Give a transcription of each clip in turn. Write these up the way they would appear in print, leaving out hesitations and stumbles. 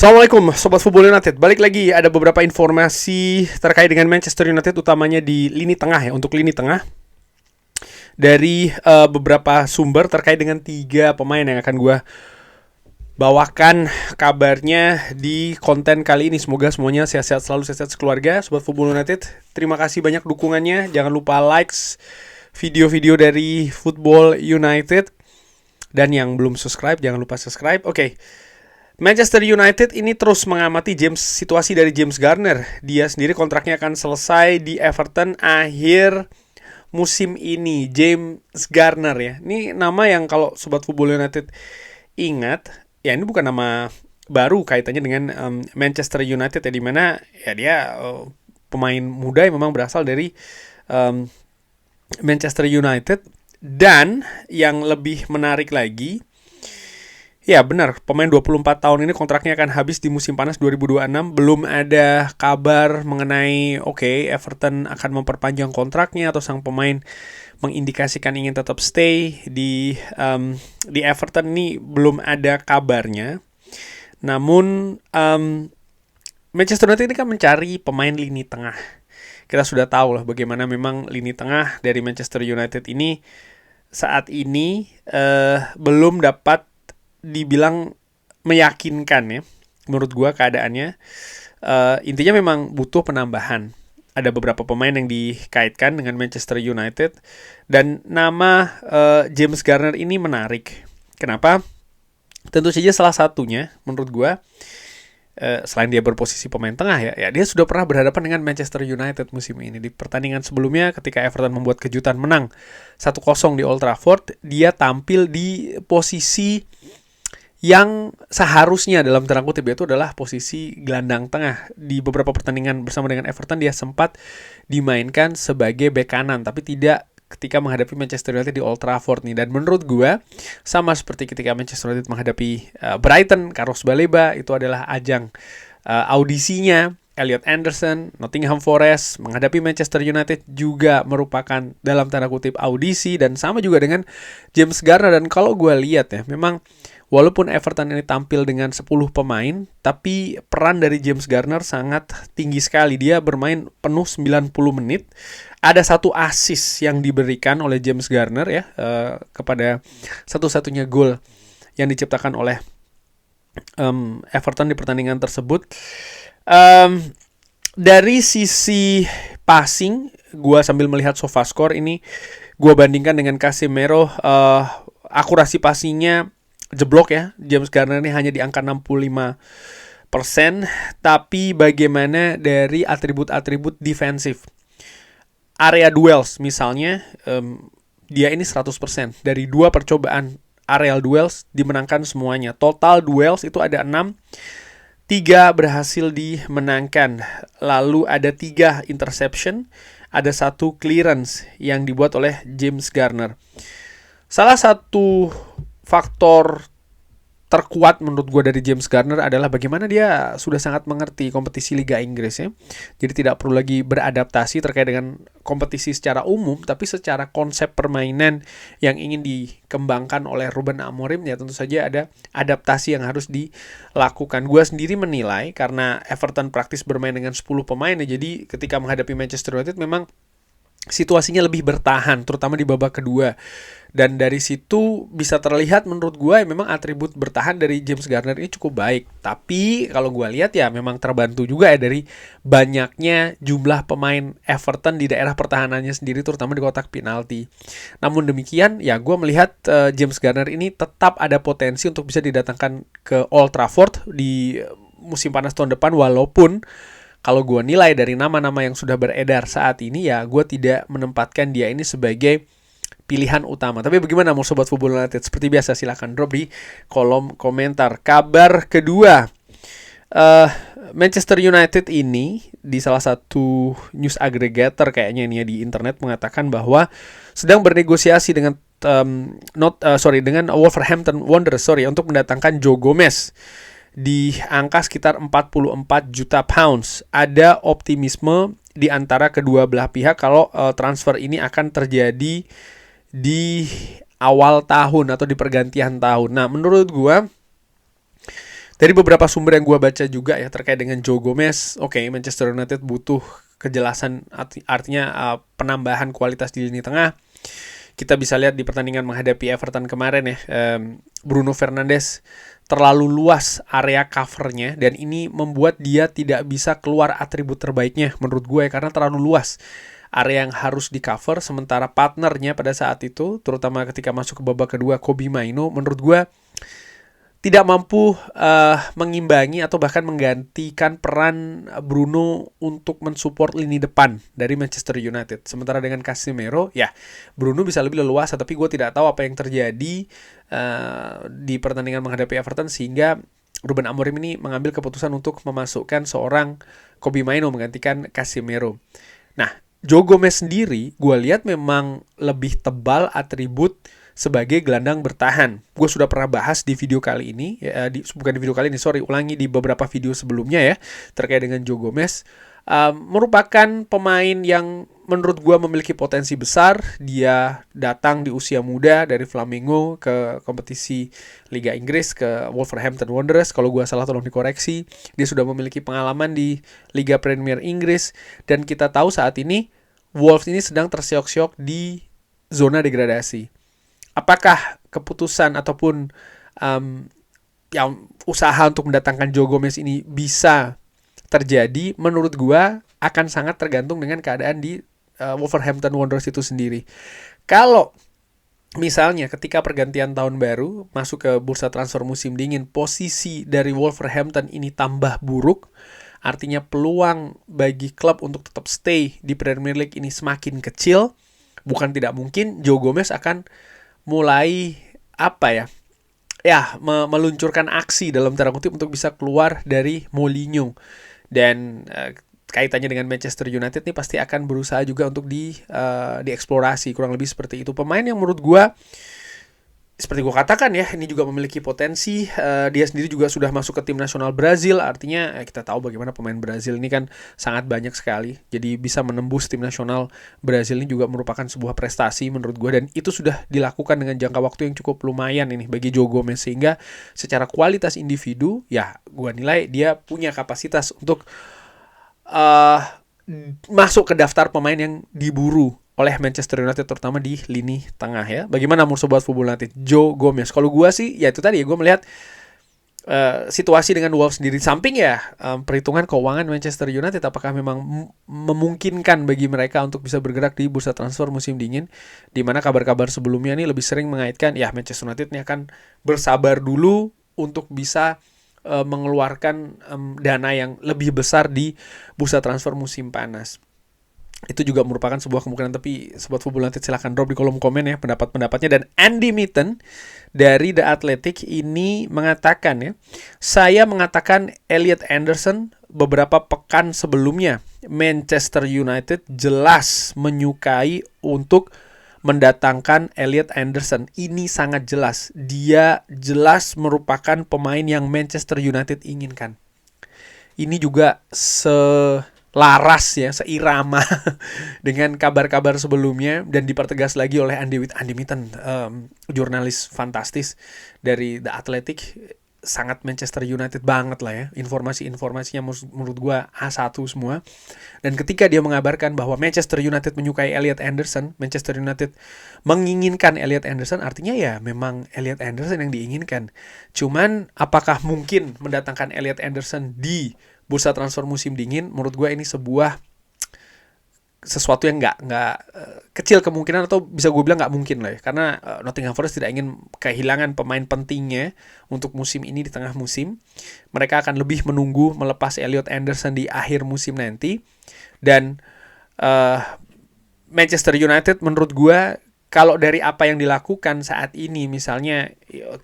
Assalamualaikum Sobat Football United. Balik lagi, ada beberapa informasi terkait dengan Manchester United, utamanya di lini tengah ya. Untuk lini tengah, dari beberapa sumber terkait dengan 3 pemain yang akan gue bawakan kabarnya di konten kali ini. Semoga semuanya sehat-sehat selalu, sehat-sehat sekeluarga. Sobat Football United, terima kasih banyak dukungannya. Jangan lupa likes video-video dari Football United. Dan yang belum subscribe, jangan lupa subscribe. Oke. Manchester United ini terus mengamati situasi dari James Garner. Dia sendiri kontraknya akan selesai di Everton akhir musim ini. James Garner ya. Ini nama yang kalau Sobat Football United ingat, ya ini bukan nama baru kaitannya dengan Manchester United ya, dimana ya dia pemain muda yang memang berasal dari Manchester United. Dan yang lebih menarik lagi, ya benar, pemain 24 tahun ini kontraknya akan habis di musim panas 2026. Belum ada kabar mengenai Everton akan memperpanjang kontraknya atau sang pemain mengindikasikan ingin tetap stay di Everton. Ini belum ada kabarnya. Namun Manchester United ini kan mencari pemain lini tengah. Kita sudah tahu lah bagaimana memang lini tengah dari Manchester United ini saat ini belum dapat dibilang meyakinkan ya. Menurut gua keadaannya intinya memang butuh penambahan. Ada beberapa pemain yang dikaitkan dengan Manchester United, dan nama James Garner ini menarik. Kenapa? Tentu saja salah satunya menurut gua, selain dia berposisi pemain tengah ya dia sudah pernah berhadapan dengan Manchester United musim ini. Di pertandingan sebelumnya ketika Everton membuat kejutan menang 1-0 di Old Trafford, dia tampil di posisi yang seharusnya dalam tanda kutip itu adalah posisi gelandang tengah. Di beberapa pertandingan bersama dengan Everton dia sempat dimainkan sebagai bek kanan, tapi tidak ketika menghadapi Manchester United di Old Trafford nih. Dan menurut gue sama seperti ketika Manchester United menghadapi Brighton, Carlos Baleba itu adalah ajang audisinya. Elliot Anderson, Nottingham Forest menghadapi Manchester United juga merupakan dalam tanda kutip audisi, dan sama juga dengan James Garner. Dan kalau gue lihat ya, memang walaupun Everton ini tampil dengan 10 pemain, tapi peran dari James Garner sangat tinggi sekali. Dia bermain penuh 90 menit. Ada 1 assist yang diberikan oleh James Garner ya, kepada satu-satunya gol yang diciptakan oleh Everton di pertandingan tersebut. Dari sisi passing, gue sambil melihat SofaScore ini, gue bandingkan dengan Casemiro, akurasi passingnya jeblok ya. James Garner ini hanya di angka 65%. Tapi bagaimana dari atribut-atribut defensif? Area duels misalnya, dia ini 100%. Dari 2 percobaan aerial duels dimenangkan semuanya. Total duels itu ada 6. 3 berhasil dimenangkan. Lalu ada 3 interception. Ada 1 clearance yang dibuat oleh James Garner. Salah satu faktor terkuat menurut gue dari James Garner adalah bagaimana dia sudah sangat mengerti kompetisi Liga Inggris ya. Jadi tidak perlu lagi beradaptasi terkait dengan kompetisi secara umum, tapi secara konsep permainan yang ingin dikembangkan oleh Ruben Amorim ya tentu saja ada adaptasi yang harus dilakukan. Gue sendiri menilai karena Everton praktis bermain dengan 10 pemain ya, jadi ketika menghadapi Manchester United memang situasinya lebih bertahan, terutama di babak kedua. Dan dari situ bisa terlihat menurut gue memang atribut bertahan dari James Garner ini cukup baik. Tapi kalau gue lihat ya memang terbantu juga ya dari banyaknya jumlah pemain Everton di daerah pertahanannya sendiri, terutama di kotak penalti. Namun demikian ya gue melihat James Garner ini tetap ada potensi untuk bisa didatangkan ke Old Trafford di musim panas tahun depan, walaupun kalau gue nilai dari nama-nama yang sudah beredar saat ini ya gue tidak menempatkan dia ini sebagai pilihan utama. Tapi bagaimana mau Sobat Football United? Seperti biasa silahkan drop di kolom komentar. Kabar kedua, Manchester United ini di salah satu news aggregator kayaknya ini ya di internet mengatakan bahwa sedang bernegosiasi dengan dengan Wolverhampton Wanderers untuk mendatangkan Joe Gomez di angka sekitar 44 juta pounds. Ada optimisme di antara kedua belah pihak kalau transfer ini akan terjadi di awal tahun atau di pergantian tahun. Nah, menurut gue Dari beberapa sumber yang gue baca juga ya terkait dengan Joe Gomez, oke, Manchester United butuh kejelasan, artinya penambahan kualitas di lini tengah. Kita bisa lihat di pertandingan menghadapi Everton kemarin ya, Bruno Fernandes terlalu luas area covernya, dan ini membuat dia tidak bisa keluar atribut terbaiknya menurut gue karena terlalu luas area yang harus di cover. Sementara partnernya pada saat itu, terutama ketika masuk ke babak kedua, Kobbie Mainoo, menurut gue tidak mampu mengimbangi atau bahkan menggantikan peran Bruno untuk mensupport lini depan dari Manchester United. Sementara dengan Casemiro, ya Bruno bisa lebih leluasa, tapi gue tidak tahu apa yang terjadi di pertandingan menghadapi Everton sehingga Ruben Amorim ini mengambil keputusan untuk memasukkan seorang Kobbie Mainoo menggantikan Casemiro. Nah, Joe Gomez sendiri gue lihat memang lebih tebal atribut sebagai gelandang bertahan. Gue sudah pernah bahas di video kali ini, bukan di video kali ini, ulangi di beberapa video sebelumnya ya, terkait dengan Joe Gomez. Merupakan pemain yang menurut gue memiliki potensi besar. Dia datang di usia muda dari Flamengo ke kompetisi Liga Inggris, ke Wolverhampton Wanderers. Kalau gue salah tolong dikoreksi. Dia sudah memiliki pengalaman di Liga Premier Inggris, dan kita tahu saat ini Wolves ini sedang tersiok-siok di zona degradasi. Apakah keputusan ataupun yang usaha untuk mendatangkan Joe Gomez ini bisa terjadi? Menurut gua akan sangat tergantung dengan keadaan di Wolverhampton Wanderers itu sendiri. Kalau misalnya ketika pergantian tahun baru masuk ke bursa transfer musim dingin, posisi dari Wolverhampton ini tambah buruk, artinya peluang bagi klub untuk tetap stay di Premier League ini semakin kecil, bukan tidak mungkin Joe Gomez akan mulai meluncurkan aksi dalam tanda kutip untuk bisa keluar dari Molineux. Dan kaitannya dengan Manchester United nih pasti akan berusaha juga untuk dieksplorasi, kurang lebih seperti itu. Pemain yang menurut gue, seperti gue katakan ya, ini juga memiliki potensi. Dia sendiri juga sudah masuk ke tim nasional Brazil. Artinya kita tahu bagaimana pemain Brazil ini kan sangat banyak sekali. Jadi bisa menembus tim nasional Brazil ini juga merupakan sebuah prestasi menurut gue. Dan itu sudah dilakukan dengan jangka waktu yang cukup lumayan ini bagi Joe Gomez. Sehingga secara kualitas individu, ya gue nilai dia punya kapasitas untuk masuk ke daftar pemain yang diburu oleh Manchester United, terutama di lini tengah ya. Bagaimana menurut Sobat Football United Joe Gomez? Kalau gue sih, ya itu tadi ya, gue melihat situasi dengan Wolves sendiri. Samping ya perhitungan keuangan Manchester United, apakah memang memungkinkan bagi mereka untuk bisa bergerak di bursa transfer musim dingin, di mana kabar-kabar sebelumnya ini lebih sering mengaitkan ya Manchester United ini akan bersabar dulu untuk bisa mengeluarkan dana yang lebih besar di bursa transfer musim panas. Itu juga merupakan sebuah kemungkinan, tapi Sobat Football United silahkan drop di kolom komen ya pendapat-pendapatnya. Dan Andy Mitten dari The Athletic ini mengatakan ya, saya mengatakan Elliot Anderson beberapa pekan sebelumnya, Manchester United jelas menyukai untuk mendatangkan Elliot Anderson. Ini sangat jelas, dia jelas merupakan pemain yang Manchester United inginkan. Ini juga laras ya, seirama dengan kabar-kabar sebelumnya, dan dipertegas lagi oleh Andy Mitten, jurnalis fantastis dari The Athletic. Sangat Manchester United banget lah ya, informasi-informasinya menurut gue A1 semua. Dan ketika dia mengabarkan bahwa Manchester United menyukai Elliot Anderson, Manchester United menginginkan Elliot Anderson, artinya ya memang Elliot Anderson yang diinginkan. Cuman apakah mungkin mendatangkan Elliot Anderson di bursa transfer musim dingin? Menurut gue ini sesuatu yang nggak kecil kemungkinan, atau bisa gue bilang nggak mungkin lah ya, karena Nottingham Forest tidak ingin kehilangan pemain pentingnya untuk musim ini di tengah musim. Mereka akan lebih menunggu melepas Elliot Anderson di akhir musim nanti. Dan Manchester United menurut gue, kalau dari apa yang dilakukan saat ini, misalnya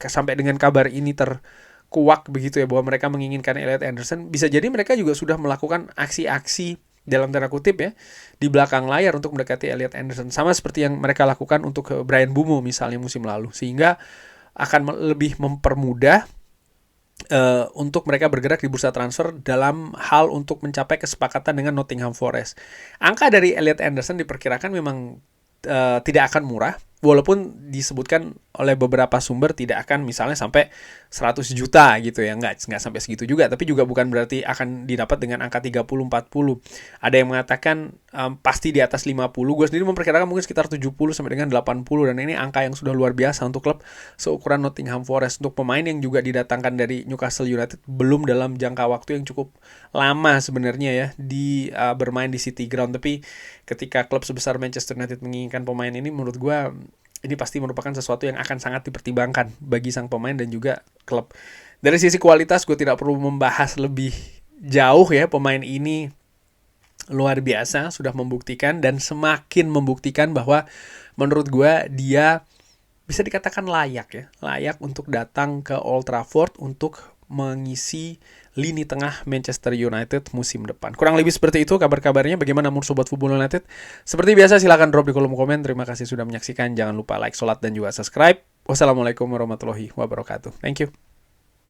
sampai dengan kabar ini terkuak begitu ya, bahwa mereka menginginkan Elliot Anderson, bisa jadi mereka juga sudah melakukan aksi-aksi dalam tanda kutip ya di belakang layar untuk mendekati Elliot Anderson, sama seperti yang mereka lakukan untuk Bryan Mbeumo misalnya musim lalu, sehingga akan lebih mempermudah untuk mereka bergerak di bursa transfer dalam hal untuk mencapai kesepakatan dengan Nottingham Forest. Angka dari Elliot Anderson diperkirakan memang tidak akan murah, walaupun disebutkan oleh beberapa sumber tidak akan misalnya sampai 100 juta gitu ya, nggak sampai segitu juga, tapi juga bukan berarti akan didapat dengan angka 30-40. Ada yang mengatakan pasti di atas 50, gue sendiri memperkirakan mungkin sekitar 70 sampai dengan 80, dan ini angka yang sudah luar biasa untuk klub seukuran Nottingham Forest, untuk pemain yang juga didatangkan dari Newcastle United belum dalam jangka waktu yang cukup lama sebenarnya ya di bermain di City Ground. Tapi ketika klub sebesar Manchester United menginginkan pemain ini, menurut gue ini pasti merupakan sesuatu yang akan sangat dipertimbangkan bagi sang pemain dan juga klub. Dari sisi kualitas gue tidak perlu membahas lebih jauh ya, pemain ini luar biasa, sudah membuktikan dan semakin membuktikan bahwa menurut gue dia bisa dikatakan layak untuk datang ke Old Trafford untuk mengisi lini tengah Manchester United musim depan. Kurang lebih seperti itu kabar-kabarnya. Bagaimana menurut Sobat Football United? Seperti biasa silahkan drop di kolom komen. Terima kasih sudah menyaksikan. Jangan lupa like, sholat, dan juga subscribe. Wassalamualaikum warahmatullahi wabarakatuh. Thank you.